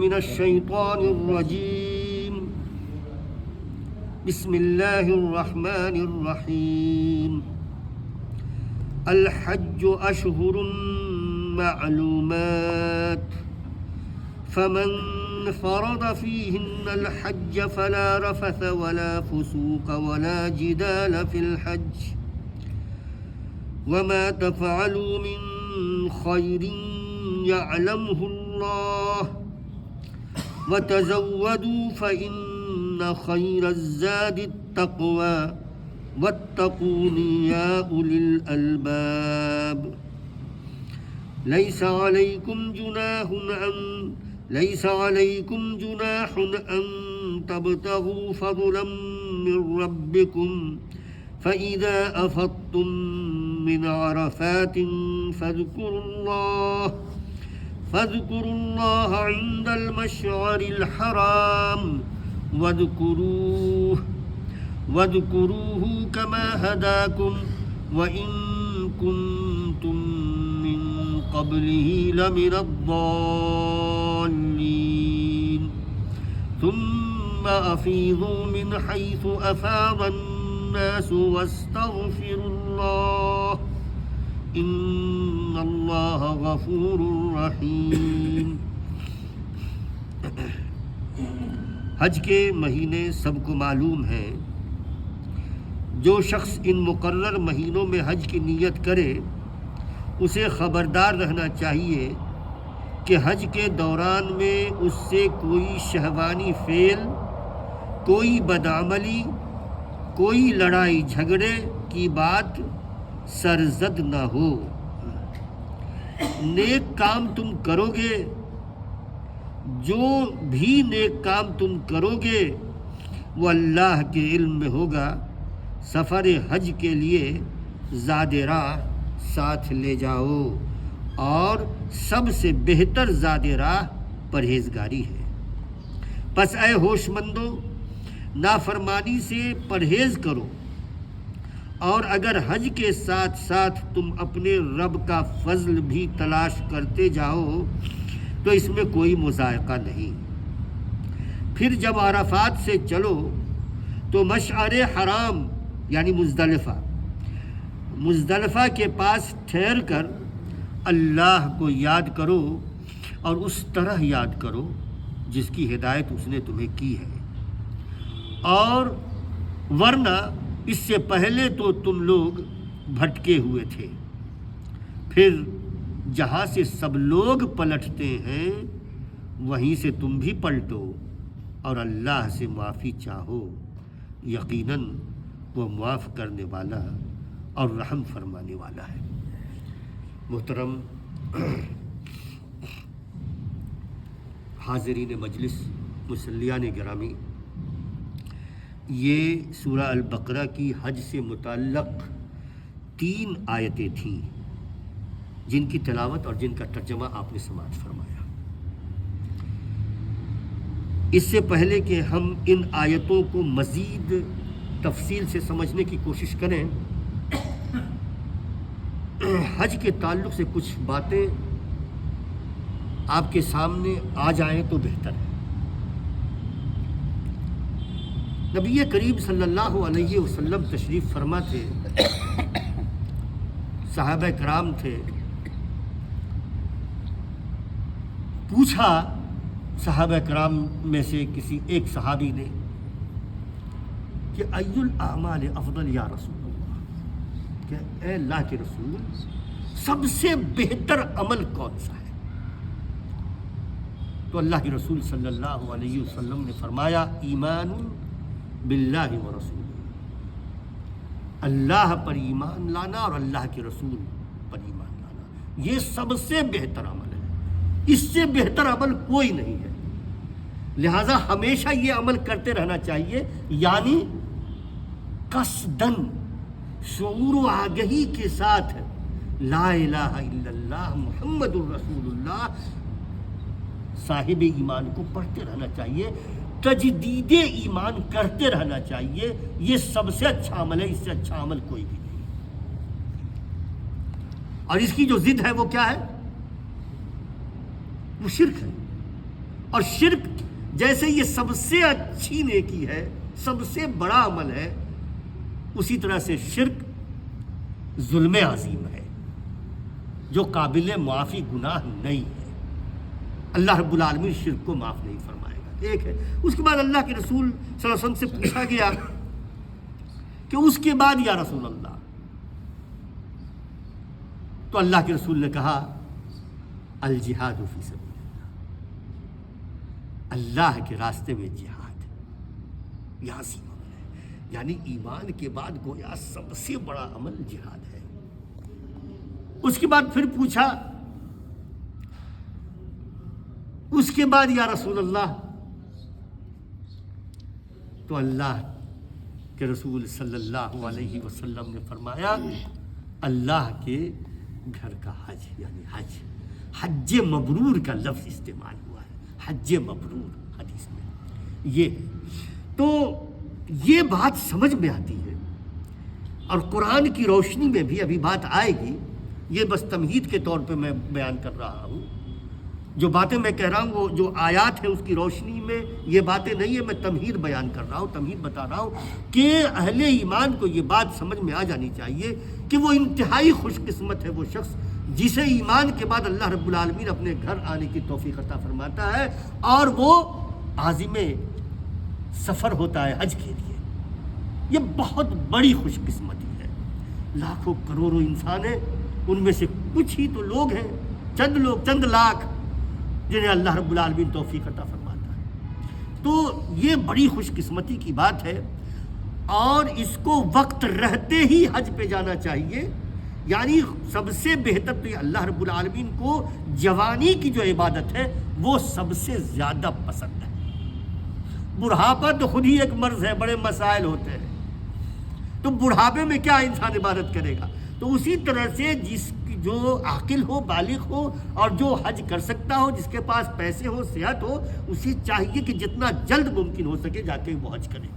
من الشيطان الرجيم بسم الله الرحمن الرحيم الحج أشهر معلومات فمن فرض فيهن الحج فلا رفث ولا فسوق ولا جدال في الحج وما تفعلوا من خير يعلمه الله وتزودوا فإن خير الزاد التقوى واتقون يا أولي الألباب ليس عليكم جناح أن تبتغوا فضلا من ربكم فإذا أفضتم من عرفات فاذكروا الله عند المشعر الحرام واذكروه كما هداكم وإن كنتم من قبله لمن الضالين ثم أفيضوا من حيث أفاض الناس واستغفروا الله ان اللہ غفور رحیم۔ حج کے مہینے سب کو معلوم ہیں۔ جو شخص ان مقرر مہینوں میں حج کی نیت کرے اسے خبردار رہنا چاہیے کہ حج کے دوران میں اس سے کوئی شہوانی فعل، کوئی بدعملی، کوئی لڑائی جھگڑے کی بات سرزد نہ ہو۔ نیک کام تم کرو گے، جو بھی نیک کام تم کرو گے وہ اللہ کے علم میں ہوگا۔ سفر حج کے لیے زاد راہ ساتھ لے جاؤ، اور سب سے بہتر زاد راہ پرہیزگاری ہے۔ پس اے ہوش مندو، نافرمانی سے پرہیز کرو، اور اگر حج کے ساتھ ساتھ تم اپنے رب کا فضل بھی تلاش کرتے جاؤ تو اس میں کوئی مضائقہ نہیں۔ پھر جب عرفات سے چلو تو مشعر حرام یعنی مزدلفہ کے پاس ٹھہر کر اللہ کو یاد کرو، اور اس طرح یاد کرو جس کی ہدایت اس نے تمہیں کی ہے، اور ورنہ اس سے پہلے تو تم لوگ بھٹکے ہوئے تھے۔ پھر جہاں سے سب لوگ پلٹتے ہیں وہیں سے تم بھی پلٹو، اور اللہ سے معافی چاہو، یقیناً وہ معاف کرنے والا اور رحم فرمانے والا ہے۔ محترم حاضرین مجلس، مصلیان گرامی، یہ سورہ البقرہ کی حج سے متعلق 3 آیتیں تھیں جن کی تلاوت اور جن کا ترجمہ آپ نے سماعت فرمایا۔ اس سے پہلے کہ ہم ان آیتوں کو مزید تفصیل سے سمجھنے کی کوشش کریں، حج کے تعلق سے کچھ باتیں آپ کے سامنے آ جائیں تو بہتر ہے۔ نبی کریم صلی اللہ علیہ وسلم تشریف فرما تھے، صحابہ کرام تھے۔ پوچھا صحابہ کرام میں سے کسی ایک صحابی نے کہ ای الاعمال افضل یا رسول اللہ، کہ اے اللہ کے رسول سب سے بہتر عمل کون سا ہے؟ تو اللہ کے رسول صلی اللہ علیہ وسلم نے فرمایا ایمان باللہ و رسول، اللہ پر ایمان لانا اور اللہ کے رسول پر ایمان لانا، یہ سب سے بہتر عمل ہے، اس سے بہتر عمل کوئی نہیں ہے۔ لہٰذا ہمیشہ یہ عمل کرتے رہنا چاہیے، یعنی قصداً، شعور و آگہی کے ساتھ لا الہ الا اللہ محمد الرسول اللہ صاحب ایمان کو پڑھتے رہنا چاہیے، تجدید ایمان کرتے رہنا چاہیے۔ یہ سب سے اچھا عمل ہے، اس سے اچھا عمل کوئی بھی نہیں۔ اور اس کی جو ضد ہے وہ کیا ہے؟ وہ شرک ہے، اور شرک جیسے یہ سب سے اچھی نیکی ہے، سب سے بڑا عمل ہے، اسی طرح سے شرک ظلم عظیم ہے جو قابل معافی گناہ نہیں ہے۔ اللہ رب العالمین شرک کو معاف نہیں فرمائے گا، ایک ہے۔ اس کے بعد اللہ کے رسول صلی اللہ علیہ وسلم سے پوچھا گیا کہ اس کے بعد یا رسول اللہ، تو اللہ کے رسول نے کہا الجہاد فی سبیل اللہ کے راستے میں جہاد، یہاں سے عمل ہے، یعنی ایمان کے بعد گویا سب سے بڑا عمل جہاد ہے۔ اس کے بعد پھر پوچھا اس کے بعد یا رسول اللہ، تو اللہ کے رسول صلی اللہ علیہ وسلم نے فرمایا اللہ کے گھر کا حج، یعنی حج مبرور کا لفظ استعمال ہوا ہے، حج مبرور حدیث میں یہ ہے۔ تو یہ بات سمجھ میں آتی ہے، اور قرآن کی روشنی میں بھی ابھی بات آئے گی، یہ بس تمہید کے طور پہ میں بیان کر رہا ہوں۔ جو باتیں میں کہہ رہا ہوں وہ جو آیات ہیں اس کی روشنی میں یہ باتیں نہیں ہیں، میں تمہید بیان کر رہا ہوں، تمہید بتا رہا ہوں کہ اہل ایمان کو یہ بات سمجھ میں آ جانی چاہیے کہ وہ انتہائی خوش قسمت ہے وہ شخص جسے ایمان کے بعد اللہ رب العالمین اپنے گھر آنے کی توفیق عطا فرماتا ہے، اور وہ عازم سفر ہوتا ہے حج کے لیے۔ یہ بہت بڑی خوش قسمتی ہے۔ لاکھوں کروڑوں انسان ہیں، ان میں سے کچھ ہی تو لوگ ہیں، چند لوگ، چند لاکھ، جنہیں اللہ رب العالمین توفیق عطا فرماتا ہے۔ تو یہ بڑی خوش قسمتی کی بات ہے، اور اس کو وقت رہتے ہی حج پہ جانا چاہیے۔ یعنی سب سے بہتر تو یہ اللہ رب العالمین کو جوانی کی جو عبادت ہے وہ سب سے زیادہ پسند ہے۔ بڑھاپا تو خود ہی ایک مرض ہے، بڑے مسائل ہوتے ہیں، تو بڑھاپے میں کیا انسان عبادت کرے گا؟ تو اسی طرح سے جو عاقل ہو، بالغ ہو، اور جو حج کر سکتا ہو، جس کے پاس پیسے ہو، صحت ہو، اسے چاہیے کہ جتنا جلد ممکن ہو سکے جا کے وہ حج کرے۔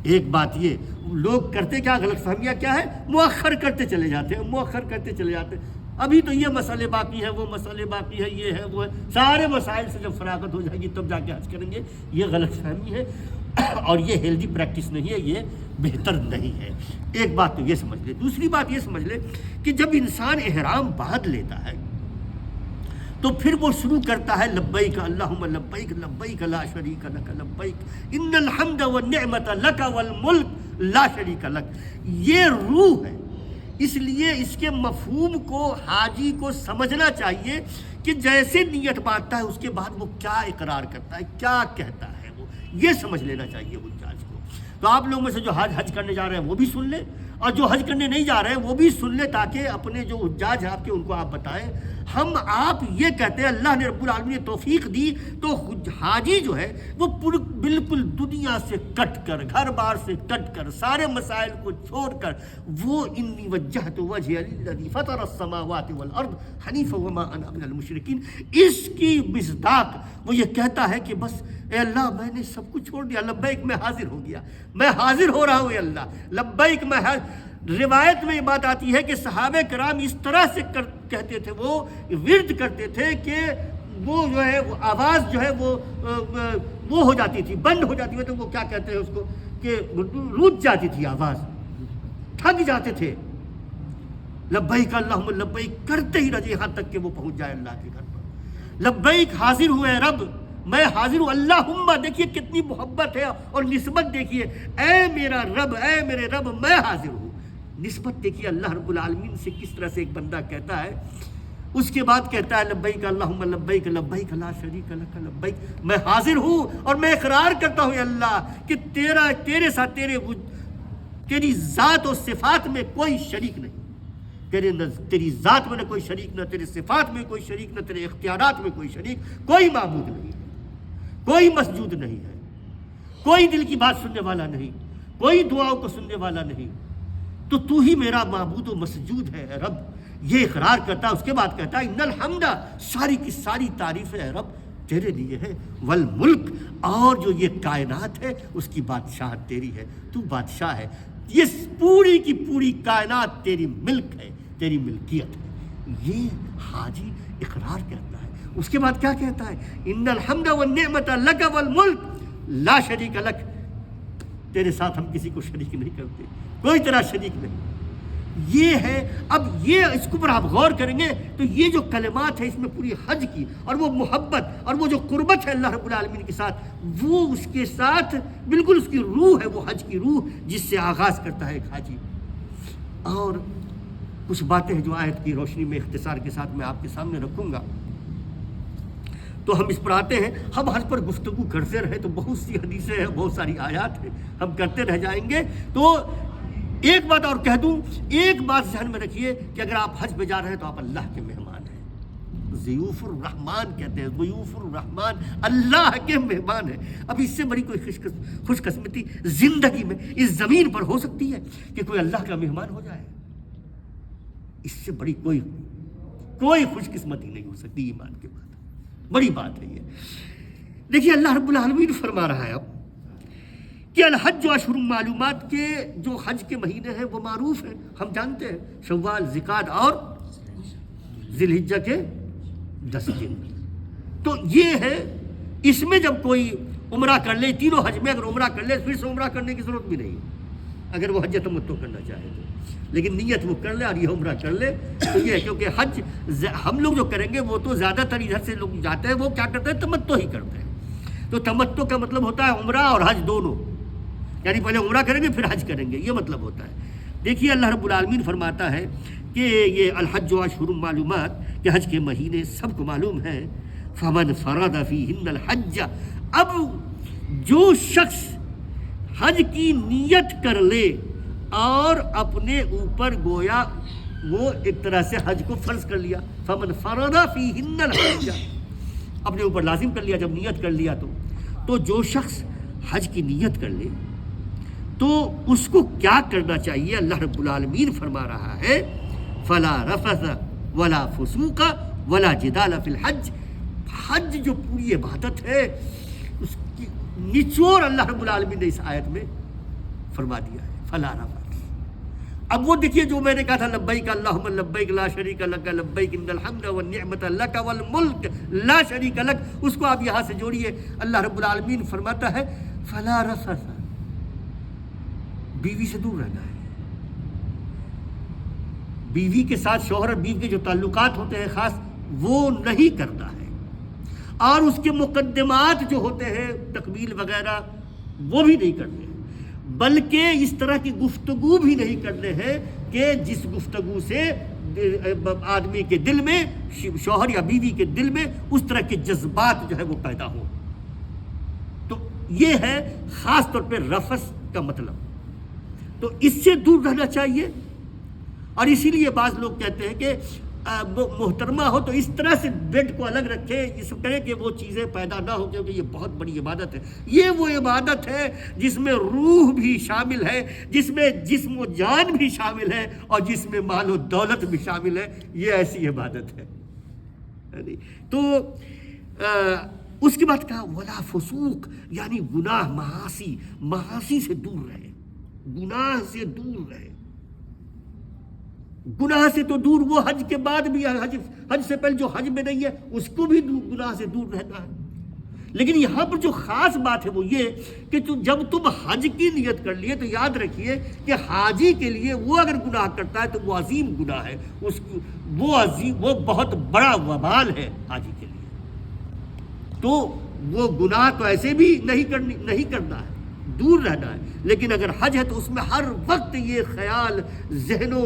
ایک بات یہ، لوگ کرتے کیا، غلط فہمیاں کیا ہے، مؤخر کرتے چلے جاتے ہیں، مؤخر کرتے چلے جاتے ہیں، ابھی تو یہ مسئلے باقی ہیں، وہ مسئلے باقی ہیں، یہ ہے وہ ہے، سارے مسائل سے جب فراغت ہو جائے گی تب جا کے حج کریں گے۔ یہ غلط فہمی ہے، اور یہ ہیلدی پریکٹس نہیں ہے، یہ بہتر نہیں ہے۔ ایک بات تو یہ سمجھ لے۔ دوسری بات یہ سمجھ لے کہ جب انسان احرام باندھ لیتا ہے تو پھر وہ شروع کرتا ہے لبیک اللہم لبیک لبیک لا شریک لک لبیک ان الحمد والنعمت لک والملک لا شریک لک۔ یہ روح ہے، اس لیے اس کے مفہوم کو حاجی کو سمجھنا چاہیے کہ جیسے نیت باندھتا ہے اس کے بعد وہ کیا اقرار کرتا ہے، کیا کہتا ہے، وہ یہ سمجھ لینا چاہیے حجاج کو۔ تو آپ لوگوں میں سے جو حج کرنے جا رہے ہیں وہ بھی سن لیں، اور جو حج کرنے نہیں جا رہے ہیں وہ بھی سن لیں، تاکہ اپنے جو حجاج ہیں آپ کے ان کو آپ بتائیں۔ ہم آپ یہ کہتے ہیں اللہ نے رب العالمین نے توفیق دی، تو حاجی جو ہے وہ بالکل دنیا سے کٹ کر، گھر بار سے کٹ کر، سارے مسائل کو چھوڑ کر، وہ انی وجہت وجہی للذی فطر السماوات والارض حنیفا وما انا من المشرکین، اس کی مصداق وہ یہ کہتا ہے کہ بس اے اللہ میں نے سب کچھ چھوڑ دیا، لبیک میں حاضر ہو گیا، میں حاضر ہو رہا ہوں اے اللہ، لبیک میں روایت میں یہ بات آتی ہے کہ صحابہ کرام اس طرح سے کہتے تھے، وہ ورد کرتے تھے کہ وہ جو ہے وہ آواز جو ہے وہ ہو جاتی تھی، بند ہو جاتی ہے، تو وہ کیا کہتے ہیں اس کو کہ رک جاتی تھی آواز، تھک جاتے تھے، لبیک اللہم لبیک کرتے ہی رہے، یہاں تک کہ وہ پہنچ جائے اللہ کے گھر پر۔ لبیک حاضر ہوئے رب، میں حاضر ہوں، اللہم، دیکھیے کتنی محبت ہے اور نسبت دیکھیے، اے میرا رب، اے میرے رب میں حاضر ہوں۔ نسبت دیکھیے اللہ رب العالمین سے کس طرح سے ایک بندہ کہتا ہے۔ اس کے بعد کہتا ہے لبیک اللہم لبیک لبیک لا شریک لک لبیک، میں حاضر ہوں اور میں اقرار کرتا ہوں اللہ کہ تیرے ساتھ تیری ذات و صفات میں کوئی شریک نہیں، تیری ذات میں نہ کوئی شریک، نہ تیرے صفات میں کوئی شریک، نہ تیرے اختیارات میں کوئی شریک، کوئی معبود نہیں ہے، کوئی مسجود نہیں ہے، کوئی دل کی بات سننے والا نہیں، کوئی دعاؤں کو سننے والا نہیں، تو ہی میرا معبود و مسجود ہے اے رب، یہ اقرار کرتا ہے۔ اس کے بعد کہتا ہے ان الحمد، ساری کی ساری تعریف ہے رب تیرے لیے ہے، والملک، اور جو یہ کائنات ہے اس کی بادشاہت تیری ہے، تو بادشاہ ہے، یہ پوری کی پوری کائنات تیری ملک ہے، تیری ملکیت ہے۔ یہ حاجی اقرار کرتا ہے، اس کے بعد کیا کہتا ہے؟ ان الحمد والنعمت لک والملک لا شریک لک، تیرے ساتھ ہم کسی کو شریک نہیں کرتے، کوئی تیرا شریک نہیں۔ یہ ہے، اب یہ اس کے اوپر آپ غور کریں گے تو یہ جو کلمات ہے اس میں پوری حج کی اور وہ محبت اور وہ جو قربت ہے اللہ رب العالمین کے ساتھ، وہ اس کے ساتھ بالکل اس کی روح ہے، وہ حج کی روح جس سے آغاز کرتا ہے ایک حاجی۔ اور کچھ باتیں ہیں جو آیت کی روشنی میں اختصار کے ساتھ میں آپ کے سامنے رکھوں گا۔ تو ہم اس پر آتے ہیں، ہم حج پر گفتگو کرتے رہے تو بہت سی حدیثیں ہیں، بہت ساری آیات ہیں، ہم کرتے رہ جائیں گے۔ تو ایک بات اور کہہ دوں، ایک بات ذہن میں رکھیے کہ اگر آپ حج پہ جا رہے ہیں تو آپ اللہ کے مہمان ہیں، ضیوف الرحمان کہتے ہیں، ضیوف الرحمان اللہ کے مہمان ہیں۔ اب اس سے بڑی کوئی خوش قسمتی زندگی میں اس زمین پر ہو سکتی ہے کہ کوئی اللہ کا مہمان ہو جائے؟ اس سے بڑی کوئی خوش قسمتی نہیں ہو سکتی ایمان کے بعد، بڑی بات ہے یہ۔ دیکھیے اللہ رب العالمین فرما رہا ہے اب کہ الحج اشہر معلومات کے جو حج کے مہینے ہیں وہ معروف ہیں، ہم جانتے ہیں، شوال، ذوالقعدہ اور ذی الحجہ کے 10 دن۔ تو یہ ہے، اس میں جب کوئی عمرہ کر لے، تینوں حج میں اگر عمرہ کر لے پھر سے عمرہ کرنے کی ضرورت بھی نہیں ہے اگر وہ حج تمتع کرنا چاہے تو، لیکن نیت وہ کر لے اور یہ عمرہ کر لے تو یہ ہے، کیونکہ حج ہم لوگ جو کریں گے وہ تو زیادہ تر ادھر سے لوگ جاتے ہیں، وہ کیا کرتے ہیں؟ تمتع ہی کرتے ہیں۔ تو تمتع کا مطلب ہوتا ہے عمرہ اور حج دونوں، یعنی پہلے عمرہ کریں گے پھر حج کریں گے، یہ مطلب ہوتا ہے۔ دیکھیے اللہ رب العالمین فرماتا ہے کہ یہ الحج اشہر معلومات کہ حج کے مہینے سب کو معلوم ہیں، فمن فرض فیہن الحج، اب جو شخص حج کی نیت کر لے اور اپنے اوپر گویا وہ ایک طرح سے حج کو فرض کر لیا، فمن فرض فیہن الحج، اپنے اوپر لازم کر لیا جب نیت کر لیا تو جو شخص حج کی نیت کر لے تو اس کو کیا کرنا چاہیے؟ اللہ رب العالمین فرما رہا ہے فلا رفث ولا فسوق ولا جدال فی الحج۔ حج جو پوری عبادت ہے اس کی نچوڑ اللہ رب العالمین نے اس آیت میں فرما دیا ہے، فلا رفث۔ اب وہ دیکھیے جو میں نے کہا تھا لبیک اللہم لبیک لا شریک لک لبیک ان الحمد والنعمت لک والملک لا شریک لک، اس کو آپ یہاں سے جوڑیے۔ اللہ رب العالمین فرماتا ہے فلا رفث، بیوی سے دور رہنا ہے، بیوی کے ساتھ شوہر اور بیوی کے جو تعلقات ہوتے ہیں خاص وہ نہیں کرنا ہے، اور اس کے مقدمات جو ہوتے ہیں تقبیل وغیرہ وہ بھی نہیں کرنے ہیں، بلکہ اس طرح کی گفتگو بھی نہیں کرنے ہیں کہ جس گفتگو سے آدمی کے دل میں، شوہر یا بیوی کے دل میں اس طرح کے جذبات جو ہے وہ پیدا ہوں۔ تو یہ ہے خاص طور پہ رفث کا مطلب، تو اس سے دور رہنا چاہیے۔ اور اسی لیے بعض لوگ کہتے ہیں کہ محترمہ ہو تو اس طرح سے بیڈ کو الگ رکھے، اس کرے کہ وہ چیزیں پیدا نہ ہو، کیونکہ یہ بہت بڑی عبادت ہے۔ یہ وہ عبادت ہے جس میں روح بھی شامل ہے، جس میں جسم و جان بھی شامل ہے، اور جس میں مال و دولت بھی شامل ہے، یہ ایسی عبادت ہے۔ تو اس کے بعد کہا ولا فسوق، یعنی گناہ، معاصی سے دور رہے، گناہ سے دور رہے۔ گناہ سے تو دور، وہ حج کے بعد بھی، حج سے پہلے جو حج میں نہیں ہے اس کو بھی گناہ سے دور رہنا ہے۔ لیکن یہاں پر جو خاص بات ہے وہ یہ کہ جب تم حج کی نیت کر لیے تو یاد رکھیے کہ حاجی کے لیے وہ اگر گناہ کرتا ہے تو وہ عظیم گناہ ہے، وہ بہت بڑا وبال ہے حاجی کے لیے۔ تو وہ گناہ تو ایسے بھی نہیں کرنا ہے، دور رہنا ہے۔ لیکن اگر حج ہے تو اس میں ہر وقت یہ خیال ذہن و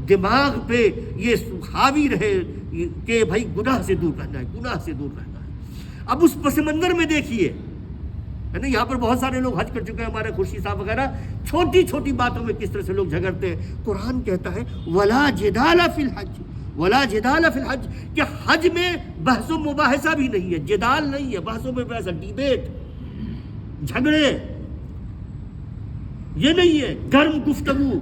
دماغ پہ یہ حاوی رہے کہ بھائی گناہ سے دور رہنا ہے، گناہ سے دور رہنا ہے۔ اب اس پس منظر میں دیکھیے، ہے نا، یہاں پر بہت سارے لوگ حج کر چکے ہیں، ہمارے خورشید صاحب وغیرہ، چھوٹی چھوٹی باتوں میں کس طرح سے لوگ جھگڑتے ہیں۔ قرآن کہتا ہے ولا جدال فی الحج، ولا جدال فی الحج، کہ حج میں بحث و مباحثہ بھی نہیں ہے، جدال نہیں ہے، بحث و مباحثہ، ڈیبیٹ، جھگڑے یہ نہیں ہے، گرم گفتگو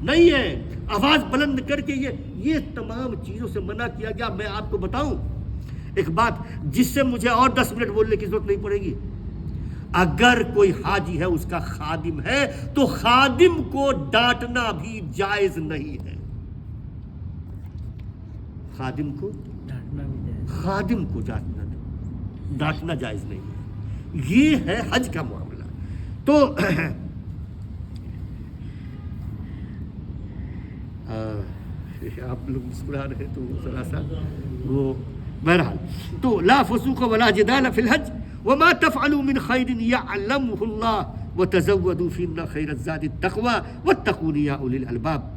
نہیں ہے، آواز بلند کر کے یہ تمام چیزوں سے منع کیا گیا۔ میں آپ کو بتاؤں ایک بات جس سے مجھے اور 10 منٹ بولنے کی ضرورت نہیں پڑے گی، اگر کوئی حاجی ہے اس کا خادم ہے تو خادم کو ڈانٹنا بھی جائز نہیں ہے، خادم کو خادم کو ڈانٹنا جائز نہیں ہے. یہ ہے حج کا معاملہ. تو آپ لوگ مسکرا رہے تو ذرا سا وہ بہرحال. تو لا فسوق ولا جدال فی الحج وما تفعلوا من خیر یعلمہ اللہ وتزودوا فإن خیر الزاد التقوی واتقون یا اولی الالباب.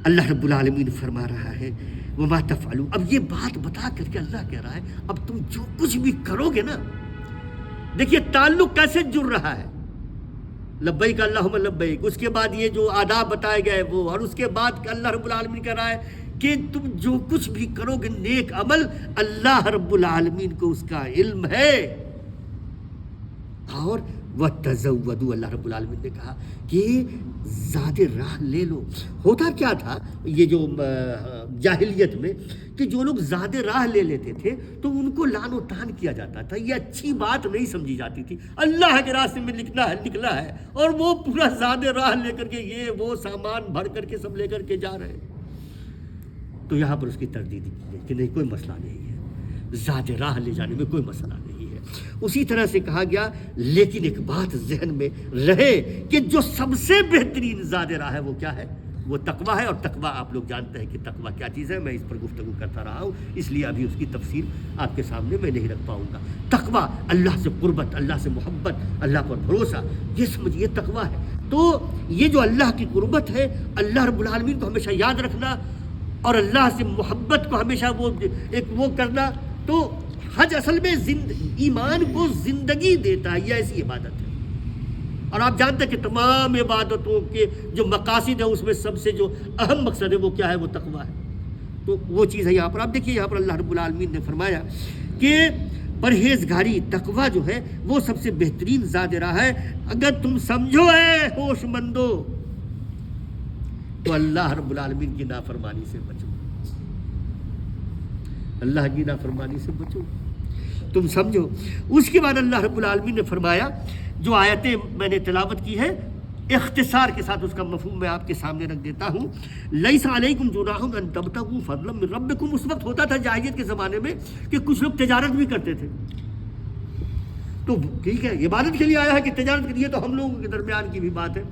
اللہ رب العالمین فرما رہا ہے وما تفعلوا. اب یہ بات بتا کر کے اللہ کہہ رہا ہے اب تم جو کچھ بھی کرو گے نا. دیکھیے تعلق کیسے جڑ رہا ہے, لبیک اللہم لبیک, اس کے بعد یہ جو آداب بتائے گئے وہ, اور اس کے بعد اللہ رب العالمین کہہ رہا ہے کہ تم جو کچھ بھی کرو گے نیک عمل, اللہ رب العالمین کو اس کا علم ہے. اور وَتَزَوَّدُوا, اللہ رب العالمین نے کہا کہ زیادہ راہ لے لو. ہوتا کیا تھا یہ جو جاہلیت میں کہ جو لوگ زیادہ راہ لے لیتے تھے تو ان کو لعن و طعن کیا جاتا تھا, یہ اچھی بات نہیں سمجھی جاتی تھی. اللہ کے راستے میں نکلا ہے اور وہ پورا زیادہ راہ لے کر کے یہ وہ سامان بھر کر کے سب لے کر کے جا رہے ہیں. تو یہاں پر اس کی تردید کی گئی کہ نہیں, کوئی مسئلہ نہیں ہے, زیادہ راہ لے جانے میں کوئی مسئلہ نہیں ہے. اسی طرح سے کہا گیا لیکن ایک بات ذہن میں رہے کہ جو سب سے بہترین زیادہ راہ ہے وہ کیا ہے, وہ تقویٰ ہے. اور تقویٰ آپ لوگ جانتے ہیں کہ تقویٰ کیا چیز ہے, میں اس پر گفتگو کرتا رہا ہوں, اس لیے ابھی اس کی تفصیل آپ کے سامنے میں نہیں رکھ پاؤں گا. تقویٰ اللہ سے قربت, اللہ سے محبت, اللہ پر بھروسہ, یہ سمجھیے تقویٰ ہے. تو یہ جو اللہ کی قربت ہے, اللہ رب العالمین کو ہمیشہ یاد رکھنا اور اللہ سے محبت کو ہمیشہ وہ کرنا. تو حج اصل میں ایمان کو زندگی دیتا ہے, یہ ایسی عبادت ہے. اور آپ جانتے ہیں کہ تمام عبادتوں کے جو مقاصد ہیں اس میں سب سے جو اہم مقصد ہے وہ کیا ہے, وہ تقویٰ ہے. تو وہ چیز ہے یہاں پر. آپ دیکھیے یہاں پر اللہ رب العالمین نے فرمایا کہ پرہیزگاری تقویٰ جو ہے وہ سب سے بہترین زیادہ راہ ہے. اگر تم سمجھو اے ہوش مندو تو اللہ رب العالمین کی نافرمانی سے بچو, اللہ کی نافرمانی سے بچو, تم سمجھو. اس کے بعد اللہ رب العالمین نے فرمایا, جو آیتیں میں نے تلاوت کی ہے اختصار کے ساتھ اس کا مفہوم میں آپ کے سامنے رکھ دیتا ہوں. لیس علیکم جناح ان تبتغوا فضلا من ربکم. اس وقت ہوتا تھا جاہلیت کے زمانے میں کہ کچھ لوگ تجارت بھی کرتے تھے. تو ٹھیک ہے, عبادت کے لیے آیا ہے کہ تجارت کے لیے, تو ہم لوگوں کے درمیان کی بھی بات ہے.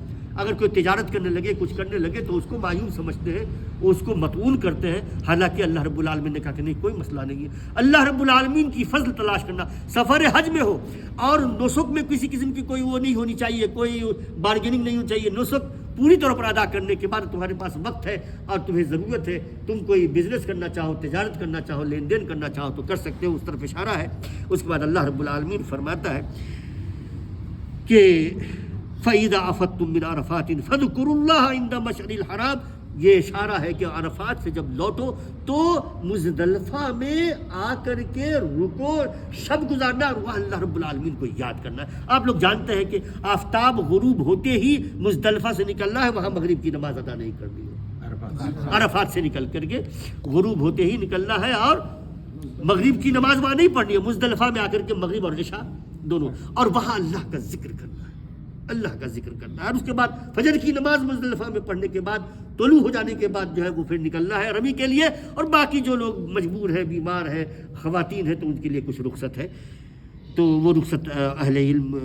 اگر کوئی تجارت کرنے لگے, کچھ کرنے لگے تو اس کو معیوب سمجھتے ہیں, اس کو مطعون کرتے ہیں. حالانکہ اللہ رب العالمین نے کہا کہ نہیں, کوئی مسئلہ نہیں ہے. اللہ رب العالمین کی فضل تلاش کرنا, سفر حج میں ہو اور نسک میں کسی قسم کی کوئی وہ نہیں ہونی چاہیے, کوئی بارگیننگ نہیں ہونی چاہیے. نسک پوری طور پر ادا کرنے کے بعد تمہارے پاس وقت ہے اور تمہیں ضرورت ہے, تم کوئی بزنس کرنا چاہو, تجارت کرنا چاہو, لین دین کرنا چاہو تو کر سکتے ہو, اس طرف اشارہ ہے. اس کے بعد اللہ رب العالمین فرماتا ہے کہ فَإِذَا أَفَضْتُم مِّنْ عَرَفَاتٍ فَاذْكُرُوا اللَّهَ عِندَ مَشْعَرِ الْحَرَامِ. یہ اشارہ ہے کہ عرفات سے جب لوٹو تو مزدلفہ میں آ کر کے رکو, شب گزارنا اور وہاں اللہ رب العالمین کو یاد کرنا ہے. آپ لوگ جانتے ہیں کہ آفتاب غروب ہوتے ہی مزدلفہ سے نکلنا ہے, وہاں مغرب کی نماز ادا نہیں کرنی ہے. عرفات سے نکل کر کے غروب ہوتے ہی نکلنا ہے اور مغرب کی نماز وہاں نہیں پڑھنی ہے, مزدلفہ میں آ کر کے مغرب اور عشاء دونوں, اور وہاں اللہ کا ذکر کرنا ہے, اللہ کا ذکر کرنا ہے. اور اس کے بعد فجر کی نماز مزدلفہ میں پڑھنے کے بعد طلوع ہو جانے کے بعد جو ہے وہ پھر نکلنا ہے رمی کے لیے. اور باقی جو لوگ مجبور ہیں, بیمار ہیں, خواتین ہیں, تو ان کے لیے کچھ رخصت ہے, تو وہ رخصت اہل علم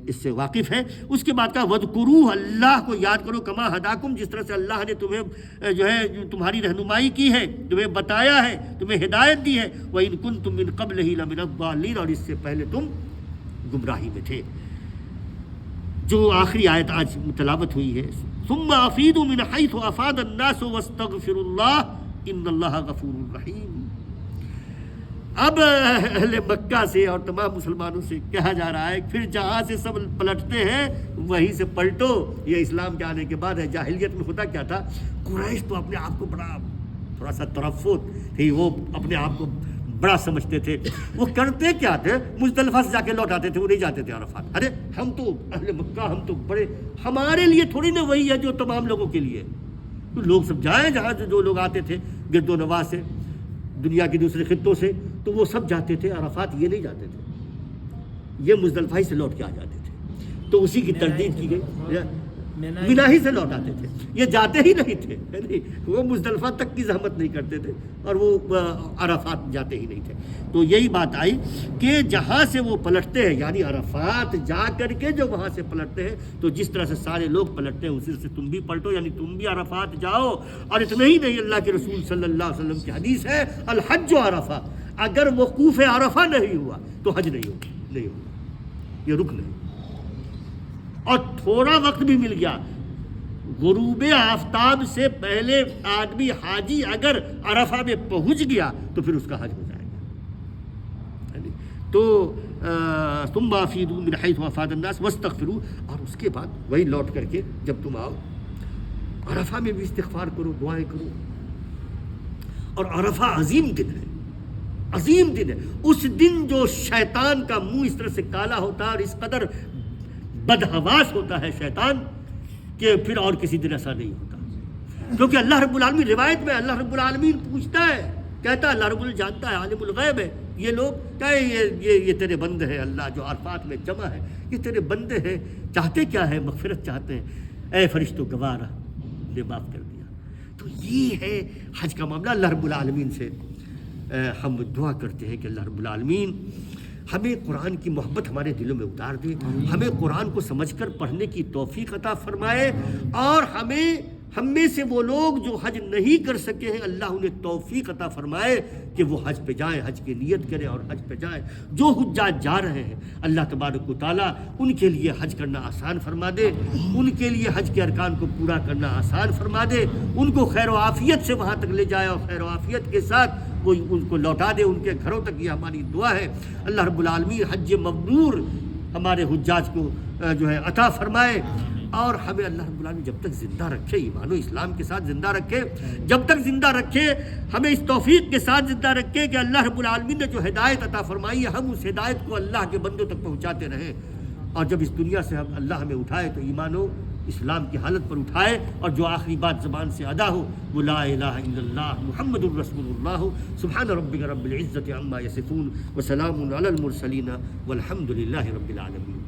اس سے واقف ہے. اس کے بعد کہا وَاذْكُرُوهُ, اللہ کو یاد کرو, کما ہداکم, جس طرح سے اللہ نے تمہیں جو ہے تمہاری رہنمائی کی ہے, تمہیں بتایا ہے, تمہیں ہدایت دی ہے. وَإِن كُنتُم مِّن قَبْلِهِ لَمِنَ الضَّالِّينَ, اور اس سے پہلے تم گمراہی میں تھے. جو آخری آیت آج تلاوت ہوئی ہے, ثُمَّ أَفِيضُوا مِنْ حَيْثُ أَفَاضَ النَّاسُ وَاسْتَغْفِرُوا اللَّهَ إِنَّ اللَّهَ غَفُورٌ رَحِيمٌ. اب اہل مکہ سے اور تمام مسلمانوں سے کہا جا رہا ہے پھر جہاں سے سب پلٹتے ہیں وہیں سے پلٹو. یہ اسلام کے آنے کے بعد ہے. جاہلیت میں ہوتا کیا تھا, قریش تو اپنے آپ کو بڑا تھوڑا سا ترفت تھی, وہ اپنے آپ کو بڑا سمجھتے تھے. وہ کرتے کیا تھے, مزدلفہ سے جا کے لوٹ آتے تھے, وہ نہیں جاتے تھے عرفات. ارے ہم تو اہل مکہ, ہم تو بڑے, ہمارے لیے تھوڑی نا وہی ہے جو تمام لوگوں کے لیے. تو لوگ سب جائیں, جہاں جو لوگ آتے تھے گرد و نواح سے, دنیا کے دوسرے خطوں سے, تو وہ سب جاتے تھے عرفات, یہ نہیں جاتے تھے, یہ مزدلفہ ہی سے لوٹ کے آ جاتے تھے. تو اسی کی تردید کی گئی. مینا ہی سے لوٹ آتے تھے، یہ جاتے ہی نہیں تھے، وہ مزدلفہ تک کی زحمت نہیں کرتے تھے اور وہ عرفات جاتے ہی نہیں تھے۔ تو یہی بات آئی کہ جہاں سے وہ پلٹتے ہیں، یعنی عرفات جا کر کے جو وہاں سے پلٹتے ہیں، تو جس طرح سے سارے لوگ پلٹتے ہیں اسی طرح سے تم بھی پلٹو، یعنی تم بھی عرفات جاؤ۔ اور اتنا ہی نہیں، اللہ کے رسول صلی اللہ علیہ وسلم کی حدیث ہے الحج عرفہ، اگر وقوف عرفہ نہیں ہوا تو حج نہیں ہوگا، یہ رکن ہے۔ اور تھوڑا وقت بھی مل گیا، غروب آفتاب سے پہلے آدمی حاجی اگر عرفہ میں پہنچ گیا تو پھر اس کا حج ہو جائے گا۔ تو ثم افیضوا من حیث افاض الناس واستغفروا، اور اس کے بعد وہی لوٹ کر کے جب تم آؤ عرفہ میں بھی استغفار کرو، دعائیں کرو۔ اور عرفہ عظیم دن ہے، عظیم دن ہے۔ اس دن جو شیطان کا منہ اس طرح سے کالا ہوتا ہے اور اس قدر بدحواس ہوتا ہے شیطان کہ پھر اور کسی دن ایسا نہیں ہوتا، کیونکہ اللہ رب العالمین، روایت میں اللہ رب العالمین پوچھتا ہے، کہتا ہے اللہ رب العالمین جانتا ہے، عالم الغیب ہے، یہ لوگ کیا یہ تیرے بندے ہیں اللہ جو عرفات میں جمع ہے، یہ تیرے بندے ہیں، چاہتے کیا ہے؟ مغفرت چاہتے ہیں، اے فرشتوں گوارا نے معاف کر دیا۔ تو یہ ہے حج کا معاملہ۔ اللہ رب العالمین سے ہم دعا کرتے ہیں کہ اللہ رب العالمین ہمیں قرآن کی محبت ہمارے دلوں میں اتار دے، ہمیں قرآن کو سمجھ کر پڑھنے کی توفیق عطا فرمائے، اور ہم میں سے وہ لوگ جو حج نہیں کر سکے ہیں اللہ انہیں توفیق عطا فرمائے کہ وہ حج پہ جائیں، حج کی نیت کریں اور حج پہ جائیں۔ جو حجاج جا رہے ہیں اللہ تبارک و تعالیٰ ان کے لیے حج کرنا آسان فرما دے، ان کے لیے حج کے ارکان کو پورا کرنا آسان فرما دے، ان کو خیر و عافیت سے وہاں تک لے جائے اور خیر و عافیت کے ساتھ وہ ان کو لوٹا دے ان کے گھروں تک۔ یہ ہماری دعا ہے۔ اللہ رب العالمین حج مبرور ہمارے حجاج کو جو ہے عطا فرمائے، اور ہمیں اللہ رب العالمین جب تک زندہ رکھے، ایمان و اسلام کے ساتھ زندہ رکھے، جب تک زندہ رکھے ہمیں اس توفیق کے ساتھ زندہ رکھے کہ اللہ رب العالمین نے جو ہدایت عطا فرمائی ہے ہم اس ہدایت کو اللہ کے بندوں تک پہنچاتے رہیں، اور جب اس دنیا سے اللہ ہمیں اٹھائے تو ایمان و اسلام کی حالت پر اٹھائے، اور جو آخری بات زبان سے ادا ہو وہ لا الہ الا اللہ محمد الرسول اللہ۔ سبحان ربک رب العزت عما یصفون وسلام علی المرسلین والحمد للہ رب العالمین۔